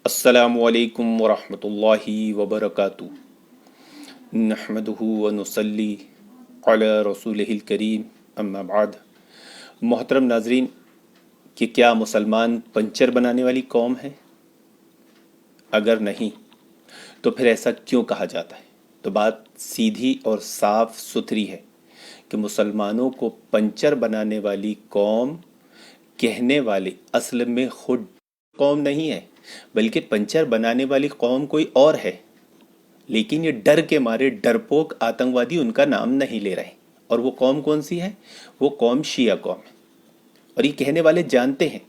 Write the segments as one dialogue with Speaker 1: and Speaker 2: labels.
Speaker 1: अस्सलामु अलैकुम वरहमतुल्लाहि वबरकातुहू। नहमदुहु व नुसल्ली अला रसूलिहिल करीम, अम्मा बाद। मोहतरम नाजरीन, कि क्या मुसलमान पंचर बनाने वाली कौम है? अगर नहीं तो फिर ऐसा क्यों कहा जाता है? तो बात सीधी और साफ सुथरी है कि मुसलमानों को पंचर बनाने वाली कौम कहने वाले असल में खुद कौम नहीं है, बल्कि पंचर बनाने वाली कौम कोई और है। लेकिन ये डर के मारे डरपोक आतंकवादी उनका नाम नहीं ले रहे। और वो कौम कौन सी है? वो कौम शिया कौम है। और ये कहने वाले जानते हैं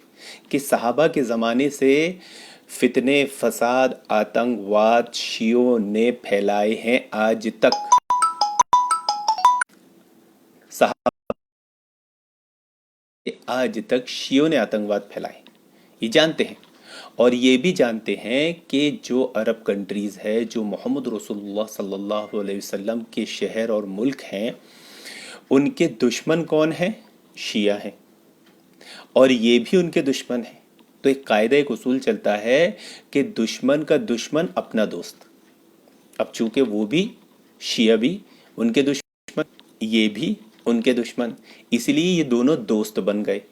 Speaker 1: कि सहाबा के ज़माने से फितने, फसाद, आतंकवाद शियों ने फैलाए हैं आज तक। आज तक शियों ने आतंकवाद फैलाए, ये जानते हैं। और ये भी जानते हैं कि जो अरब कंट्रीज़ है, जो मोहम्मद रसूलुल्लाह सल्लल्लाहु अलैहि वसल्लम के शहर और मुल्क हैं, उनके दुश्मन कौन है? शिया हैं। और ये भी उनके दुश्मन हैं। तो एक कायदा, एक उसूल चलता है कि दुश्मन का दुश्मन अपना दोस्त। अब चूंकि वो भी शिया भी उनके दुश्मन, ये भी उनके दुश्मन, इसलिए ये दोनों दोस्त बन गए।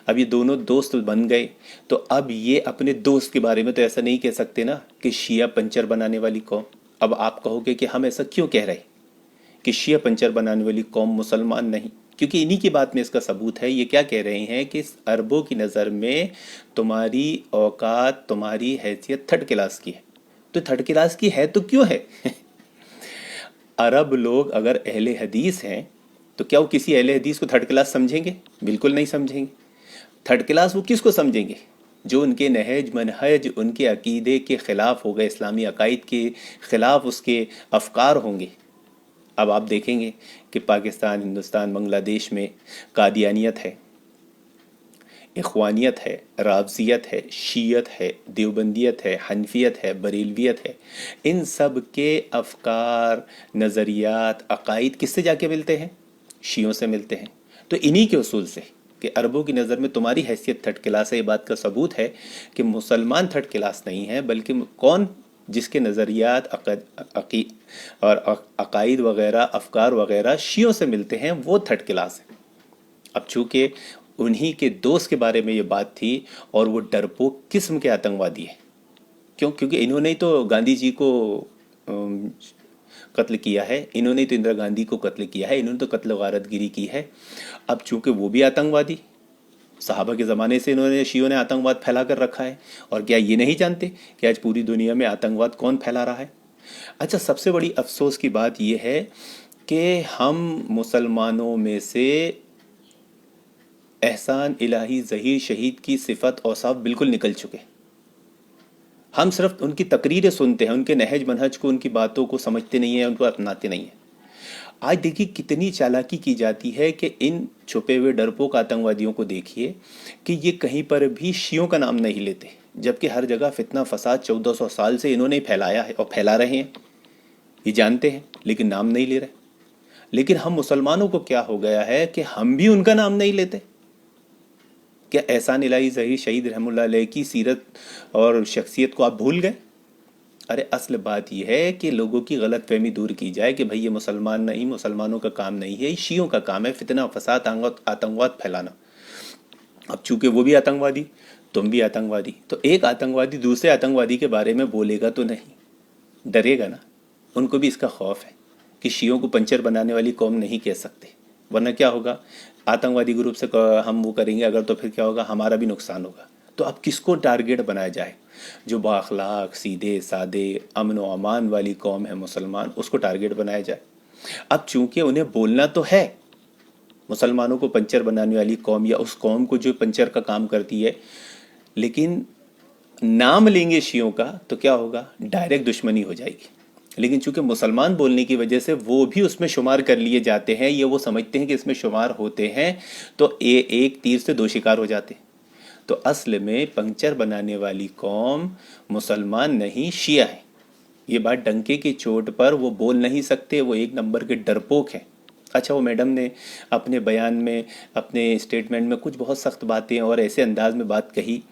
Speaker 1: अब ये दोनों दोस्त बन गए तो अब ये अपने दोस्त के बारे में तो ऐसा नहीं कह सकते ना कि शिया पंचर बनाने वाली कौम। अब आप कहोगे कि हम ऐसा क्यों कह रहे कि शिया पंचर बनाने वाली कौम मुसलमान नहीं? क्योंकि इन्हीं की बात में इसका सबूत है। ये क्या कह रहे हैं कि अरबों की नज़र में तुम्हारी औकात, तुम्हारी हैसियत थर्ड क्लास की है। तो थर्ड क्लास की है तो क्यों है? अरब लोग अगर अहले हदीस हैं तो क्या वो किसी अहले हदीस को थर्ड क्लास समझेंगे? बिल्कुल नहीं समझेंगे। थर्ड क्लास वो किसको समझेंगे? जो उनके नहज मनहज, उनके अकीदे के ख़िलाफ़ होगा, इस्लामी अकायद के ख़िलाफ़ उसके अफकार होंगे। अब आप देखेंगे कि पाकिस्तान, हिंदुस्तान, बांग्लादेश में कादियानियत है, इख्वानियत है, रावजियत है, शीयत है, देवबंदियत है, हनफियत है, बरेलवियत है। इन सब के अफकार, नज़रियात, अकायद किससे जाके मिलते हैं? शियों से मिलते हैं। तो इन्हीं के उसूल से कि अरबों की नज़र में तुम्हारी हैसियत थर्ड क्लास है, ये बात का सबूत है कि मुसलमान थर्ड क्लास नहीं है, बल्कि कौन? जिसके नज़रियात, और अकायद वगैरह, अफकार वगैरह शियों से मिलते हैं, वो थर्ड क्लास है। अब चूंकि उन्हीं के दोस्त के बारे में ये बात थी और वो डरपोक किस्म के आतंकवादी है। क्यों? क्योंकि इन्होंने ही तो गांधी जी को कत्ल किया है, इन्होंने तो इंदिरा गांधी को कत्ल किया है, इन्होंने तो कत्ल गारतगिरी की है। अब चूंकि वो भी आतंकवादी, सहाबा के ज़माने से इन्होंने, शियों ने आतंकवाद फैला कर रखा है। और क्या ये नहीं जानते कि आज पूरी दुनिया में आतंकवाद कौन फैला रहा है? अच्छा, सबसे बड़ी अफसोस की बात यह है कि हम मुसलमानों में से एहसान इलाही ज़हीर शहीद की सिफत औसाफ बिल्कुल निकल चुके। हम सिर्फ उनकी तकरीरें सुनते हैं, उनके नहज मनहज को, उनकी बातों को समझते नहीं हैं, उनको अपनाते नहीं हैं। आज देखिए कितनी चालाकी की जाती है कि इन छुपे हुए डरपोक आतंकवादियों को देखिए कि ये कहीं पर भी शियों का नाम नहीं लेते, जबकि हर जगह फितना फसाद 1400 साल से इन्होंने ही फैलाया है और फैला रहे हैं। ये जानते हैं लेकिन नाम नहीं ले रहे। लेकिन हम मुसलमानों को क्या हो गया है कि हम भी उनका नाम नहीं लेते। क्या एहसान इलाही ज़हीर शहीद रहमुल्लाह अलैह की सीरत और शख्सियत को आप भूल गए? अरे असल बात यह है कि लोगों की गलत फहमी दूर की जाए कि भाई ये मुसलमान नहीं, मुसलमानों का काम नहीं है, ये शियों का काम है फितना फसाद, आतंकवाद फैलाना। अब चूंकि वो भी आतंकवादी, तुम भी आतंकवादी, तो एक आतंकवादी दूसरे आतंकवादी के बारे में बोलेगा तो नहीं, डरेगा ना। उनको भी इसका खौफ है कि शियों को पंचर बनाने वाली कौम नहीं कह सकते, वरना क्या होगा, आतंकवादी ग्रुप से हम वो करेंगे अगर, तो फिर क्या होगा, हमारा भी नुकसान होगा। तो अब किसको टारगेट बनाया जाए? जो बाअखलाक, सीधे सादे, अमन व अमान वाली कौम है मुसलमान, उसको टारगेट बनाया जाए। अब चूंकि उन्हें बोलना तो है मुसलमानों को पंचर बनाने वाली कौम, या उस कौम को जो पंचर का काम करती है, लेकिन नाम लेंगे शियों का तो क्या होगा, डायरेक्ट दुश्मनी हो जाएगी। लेकिन चूंकि मुसलमान बोलने की वजह से वो भी उसमें शुमार कर लिए जाते हैं, ये वो समझते हैं कि इसमें शुमार होते हैं, तो एक तीर से दो शिकार हो जाते हैं। तो असल में पंचर बनाने वाली कौम मुसलमान नहीं, शिया है। ये बात डंके की चोट पर वो बोल नहीं सकते, वो एक नंबर के डरपोक हैं। अच्छा, वो मैडम ने अपने बयान में, अपने स्टेटमेंट में कुछ बहुत सख्त बातें और ऐसे अंदाज में बात कही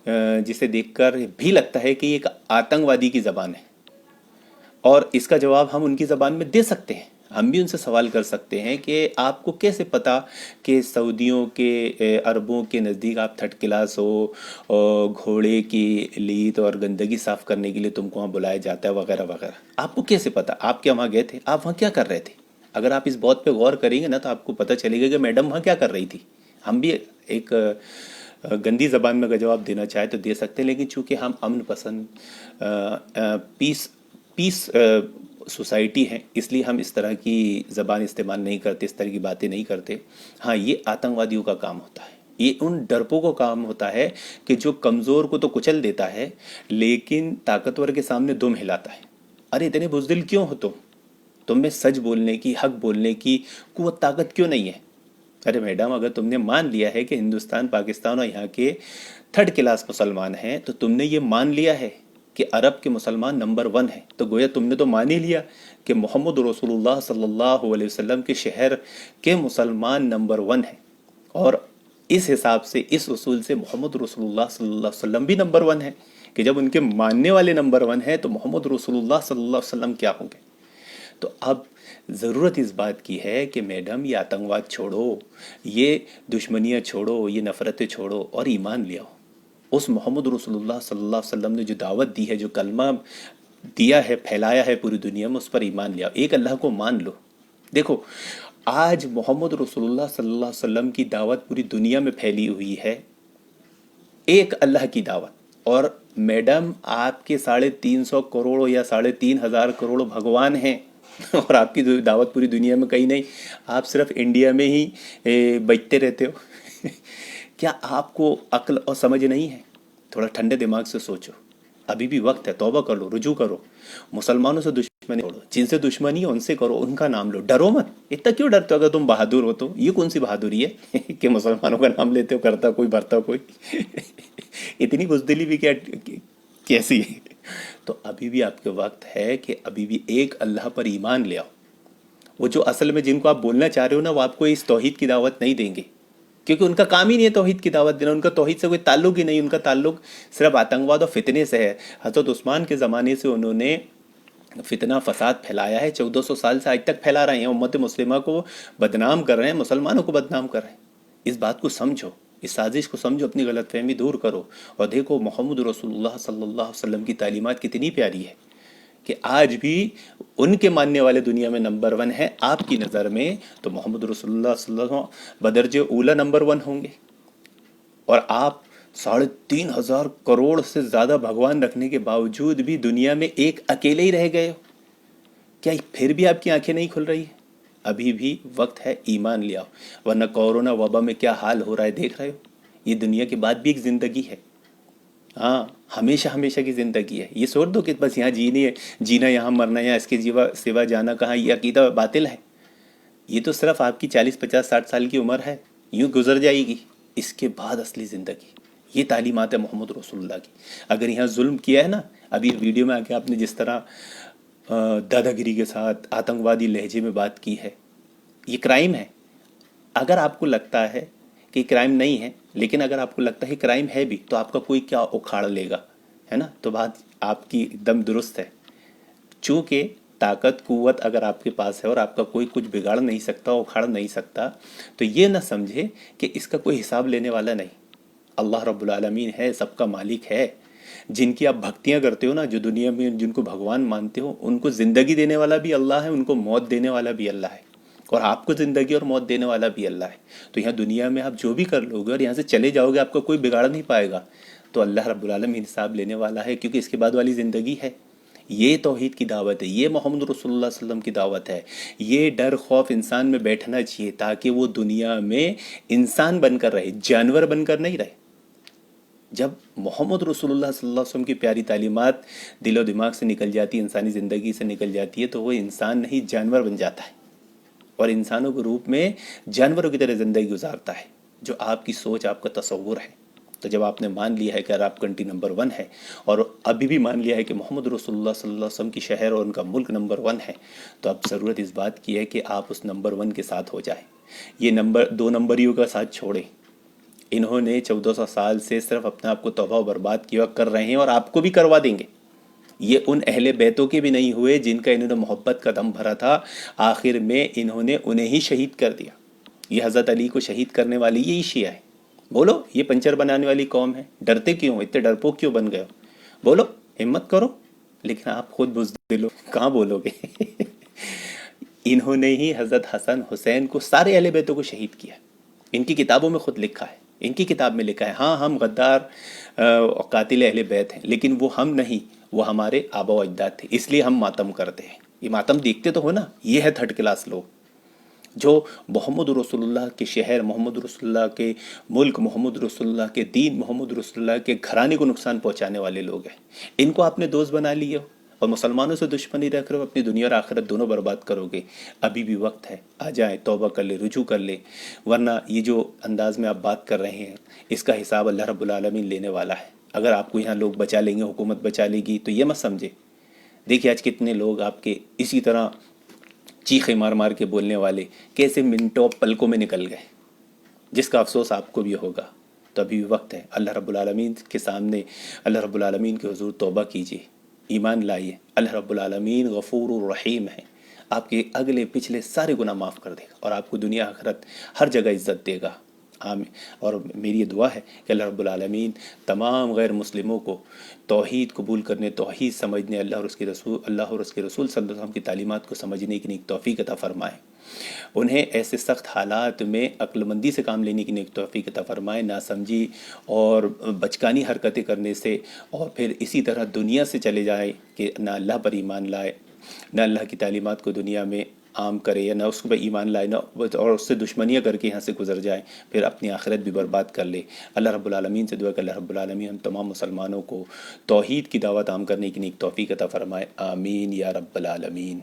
Speaker 1: जिसे देखकर भी लगता है कि ये एक आतंकवादी की ज़बान है, और इसका जवाब हम उनकी ज़बान में दे सकते हैं। हम भी उनसे सवाल कर सकते हैं कि आपको कैसे पता कि सऊदियों के अरबों के नज़दीक आप थर्ड क्लास हो, और घोड़े की लीद और गंदगी साफ़ करने के लिए तुमको वहाँ बुलाया जाता है वगैरह वगैरह। आपको कैसे पता? आप क्या वहाँ गए थे? आप वहाँ क्या कर रहे थे? अगर आप इस बात पे गौर करेंगे ना तो आपको पता चलेगा कि मैडम वहाँ क्या कर रही थी। हम भी एक गंदी ज़बान में अगर जवाब देना चाहे तो दे सकते हैं, लेकिन चूंकि हम अमन पसंद पीस पीस सोसाइटी है, इसलिए हम इस तरह की ज़बान इस्तेमाल नहीं करते, इस तरह की बातें नहीं करते। हाँ, ये आतंकवादियों का काम होता है, ये उन डरपोकों का काम होता है कि जो कमज़ोर को तो कुचल देता है लेकिन ताकतवर के सामने दुम हिलाता है। अरे इतने बुज़दिल क्यों हो तुम में सच बोलने की, हक बोलने की कुव्वत ताकत क्यों नहीं है? अरे मैडम, अगर तुमने मान लिया है कि हिंदुस्तान पाकिस्तान और यहाँ के थर्ड क्लास मुसलमान हैं, तो तुमने ये मान लिया है कि अरब के मुसलमान नंबर 1 है, तो गोया तुमने तो मान ही लिया कि मोहम्मद रसूलुल्लाह सल्लल्लाहु अलैहि वसल्लम के शहर के मुसलमान नंबर 1 है। और इस हिसाब से, इस उसूल से मोहम्मद रसूलुल्लाह सल्लल्लाहु अलैहि वसल्लम भी नंबर 1 है कि जब उनके मानने वाले नंबर 1 है तो मोहम्मद रसूलुल्लाह सल्लल्लाहु अलैहि वसल्लम क्या होंगे। तो अब ज़रूरत इस बात की है कि मैडम ये आतंकवाद छोड़ो, ये दुश्मनियाँ छोड़ो, ये नफ़रतें छोड़ो और ईमान ले आओ। उस मोहम्मद रसूलुल्लाह सल्लल्लाहु अलैहि वसल्लम ने जो दावत दी है, जो कलमा दिया है, फैलाया है पूरी दुनिया में, उस पर ईमान ले आओ। एक अल्लाह को मान लो। देखो, आज मोहम्मद रसूलुल्लाह सल्लल्लाहु अलैहि वसल्लम की दावत पूरी दुनिया में फैली हुई है, एक अल्लाह की दावत। और मैडम, आपके 350 करोड़ या 3,500 करोड़ भगवान हैं और आपकी दावत पूरी दुनिया में कहीं नहीं, आप सिर्फ इंडिया में ही बचते रहते हो। क्या आपको अक्ल और समझ नहीं है? थोड़ा ठंडे दिमाग से सोचो, अभी भी वक्त है, तौबा कर लो, रुजू करो, मुसलमानों से दुश्मनी छोड़ो, जिनसे दुश्मनी है उनसे करो, उनका नाम लो, डरो मत। इतना क्यों डरते हो? अगर तुम बहादुर हो तो ये कौन सी बहादुरी है कि मुसलमानों का नाम लेते हो, करता कोई भरता कोई। इतनी बुजदिली भी क्या, कैसी है? तो अभी भी आपके वक्त है कि अभी भी एक अल्लाह पर ईमान ले आओ। वो जो असल में जिनको आप बोलना चाह रहे हो ना, वो आपको इस तौहीद की दावत नहीं देंगे, क्योंकि उनका काम ही नहीं है तौहीद की दावत देना, उनका तौहीद से कोई ताल्लुक ही नहीं, उनका ताल्लुक सिर्फ आतंकवाद और फितने से है। हज़रत उस्मान के ज़माने से उन्होंने फितना फसाद फैलाया है, 1400 साल से आज तक फैला रहे हैं, उम्मत मुस्लिमा को बदनाम कर रहे हैं, मुसलमानों को बदनाम कर रहे हैं। इस बात को समझो, इस साजिश को समझो, अपनी गलतफहमी दूर करो और देखो मोहम्मद रसूलुल्लाह सल्लल्लाहु अलैहि वसल्लम की तालीमात कितनी प्यारी है कि आज भी उनके मानने वाले दुनिया में नंबर 1 है। आपकी नज़र में तो मोहम्मद रसूलुल्लाह सल्लल्लाहु अलैहि वसल्लम बदरजे ऊला नंबर 1 होंगे, और आप 3,500 करोड़ से ज़्यादा भगवान रखने के बावजूद भी दुनिया में एक अकेले ही रह गए हो। क्या फिर भी आपकी आंखें नहीं खुल रही है? अभी भी वक्त है, ईमान ले आओ, वरना कोरोना वबा में क्या हाल हो रहा है देख रहे हो। ये दुनिया के बाद भी एक ज़िंदगी है, हाँ, हमेशा हमेशा की ज़िंदगी है। ये सोच दो कि बस यहाँ जीना यहाँ मरना, यहाँ इसके जीवा सिवा जाना कहाँ, ये अकीदा बातिल है। ये तो सिर्फ आपकी 40 50 60 साल की उम्र है, यूँ गुजर जाएगी। इसके बाद असली ज़िंदगी, ये तालीमात है मोहम्मद रसूलुल्लाह की। अगर यहाँ जुल्म किया है ना, अभी वीडियो में आके आपने जिस तरह दादागिरी के साथ आतंकवादी लहजे में बात की है, ये क्राइम है। अगर आपको लगता है कि क्राइम नहीं है, लेकिन अगर आपको लगता है क्राइम है भी, तो आपका कोई क्या उखाड़ लेगा, है ना? तो बात आपकी एकदम दुरुस्त है। चूँकि ताकत कुव्वत अगर आपके पास है और आपका कोई कुछ बिगाड़ नहीं सकता, उखाड़ नहीं सकता, तो ये ना समझे कि इसका कोई हिसाब लेने वाला नहीं। अल्लाह रब्बुल आलमीन है, सबका मालिक है। जिनकी आप भक्तियां करते हो ना, जो दुनिया में जिनको भगवान मानते हो, उनको ज़िंदगी देने वाला भी अल्लाह है, उनको मौत देने वाला भी अल्लाह है, और आपको ज़िंदगी और मौत देने वाला भी अल्लाह है। तो यहाँ दुनिया में आप जो भी कर लोगे और यहाँ से चले जाओगे, आपका कोई बिगाड़ नहीं पाएगा। तो अल्लाह रब्बुल आलमीन हिसाब लेने वाला है, क्योंकि इसके बाद वाली ज़िंदगी है। ये तौहीद की दावत है, ये मोहम्मद रसूलुल्लाह सल्लल्लाहु अलैहि वसल्लम की दावत है। ये डर खौफ इंसान में बैठना चाहिए ताकि वो दुनिया में इंसान बनकर रहे, जानवर बनकर नहीं रहे। जब मोहम्मद रसूलुल्लाह सल्लल्लाहु अलैहि वसल्लम की प्यारी तालीमात दिलो दिमाग से निकल जाती है, इंसानी ज़िंदगी से निकल जाती है, तो वो इंसान नहीं जानवर बन जाता है और इंसानों के रूप में जानवरों की तरह ज़िंदगी गुजारता है, जो आपकी सोच, आपका तसव्वुर है। तो जब आपने मान लिया है कि अरब कंट्री नंबर 1 है और अभी भी मान लिया है कि मोहम्मद रसूलुल्लाह सल्लल्लाहु अलैहि वसल्लम की शहर और उनका मुल्क नंबर 1 है, तो अब ज़रूरत इस बात की है कि आप उस नंबर 1 के साथ हो जाए। ये नंबर 2 नंबरियों का साथ छोड़ें। انہوں نے 1400 سال سے صرف اپنے آپ کو توبہ و برباد کیا کر رہے ہیں، اور آپ کو بھی کروا دیں گے۔ یہ ان اہل بیتوں کے بھی نہیں ہوئے جن کا انہوں نے محبت کا دم بھرا تھا، آخر میں انہوں نے انہیں ہی شہید کر دیا۔ یہ حضرت علی کو شہید کرنے والی یہی شیعہ ہے۔ بولو، یہ پنچر بنانے والی قوم ہے، ڈرتے کیوں، اتنے ڈرپوک کیوں بن گئے ہو؟ بولو، ہمت کرو۔ لیکن آپ خود بزدل ہو، کہاں بولو گے؟ انہوں نے ہی حضرت حسن حسین کو، سارے اہل بیتوں کو شہید کیا۔ ان کی کتابوں میں خود لکھا ہے، ان کی کتاب میں لکھا ہے، ہاں ہم غدار قاتل اہل بیت ہیں، لیکن وہ ہم نہیں، وہ ہمارے آبا و اجداد تھے، اس لیے ہم ماتم کرتے ہیں۔ یہ ماتم دیکھتے تو ہو نا، یہ ہے تھرڈ کلاس لوگ جو محمد رسول اللہ کے شہر، محمد رسول اللہ کے ملک، محمد رسول اللہ کے دین، محمد رسول اللہ کے گھرانے کو نقصان پہنچانے والے لوگ ہیں۔ ان کو آپ نے دوست بنا لیے ہو اور مسلمانوں سے دشمنی رکھ رہے ہو، اپنی دنیا اور آخرت دونوں برباد کرو گے۔ ابھی بھی وقت ہے، آ جائیں، توبہ کر لیں، رجوع کر لیں، ورنہ یہ جو انداز میں آپ بات کر رہے ہیں اس کا حساب اللہ رب العالمین لینے والا ہے۔ اگر آپ کو یہاں لوگ بچا لیں گے، حکومت بچا لے گی، تو یہ مت سمجھے۔ دیکھیے آج کتنے لوگ آپ کے اسی طرح چیخے مار مار کے بولنے والے کیسے منٹوں پلکوں میں نکل گئے، جس کا افسوس آپ کو بھی ہوگا۔ تو ابھی بھی وقت ہے، اللہ رب العالمین کے سامنے، اللہ رب العالمین کے حضور توبہ کیجیے، ایمان لائیے۔ اللہ رب العالمین غفور الرحیم ہے، آپ کے اگلے پچھلے سارے گناہ معاف کر دے گا، اور آپ کو دنیا آخرت ہر جگہ عزت دے گا۔ آمین۔ اور میری یہ دعا ہے کہ اللہ رب العالمین تمام غیر مسلموں کو توحید قبول کرنے، توحید سمجھنے، اللہ اور اس کے رسول صلی اللہ علیہ وسلم کی تعلیمات کو سمجھنے کی نیک توفیق عطا فرمائے۔ انہیں ایسے سخت حالات میں عقل مندی سے کام لینے کی نیک توفیق عطا فرمائے، ناسمجھی اور بچکانی حرکتیں کرنے سے، اور پھر اسی طرح دنیا سے چلے جائے کہ نہ اللہ پر ایمان لائے، نہ اللہ کی تعلیمات کو دنیا میں عام کرے، یا نہ اس کو ایمان لائے، نہ اور اس سے دشمنیاں کر کے یہاں سے گزر جائے، پھر اپنی آخرت بھی برباد کر لے۔ اللہ رب العالمین سے دعا کہ اللہ رب العالمین ہم تمام مسلمانوں کو توحید کی دعوت عام کرنے کی نیک توفیق عطا فرمائے۔ آمین یا رب العالمین۔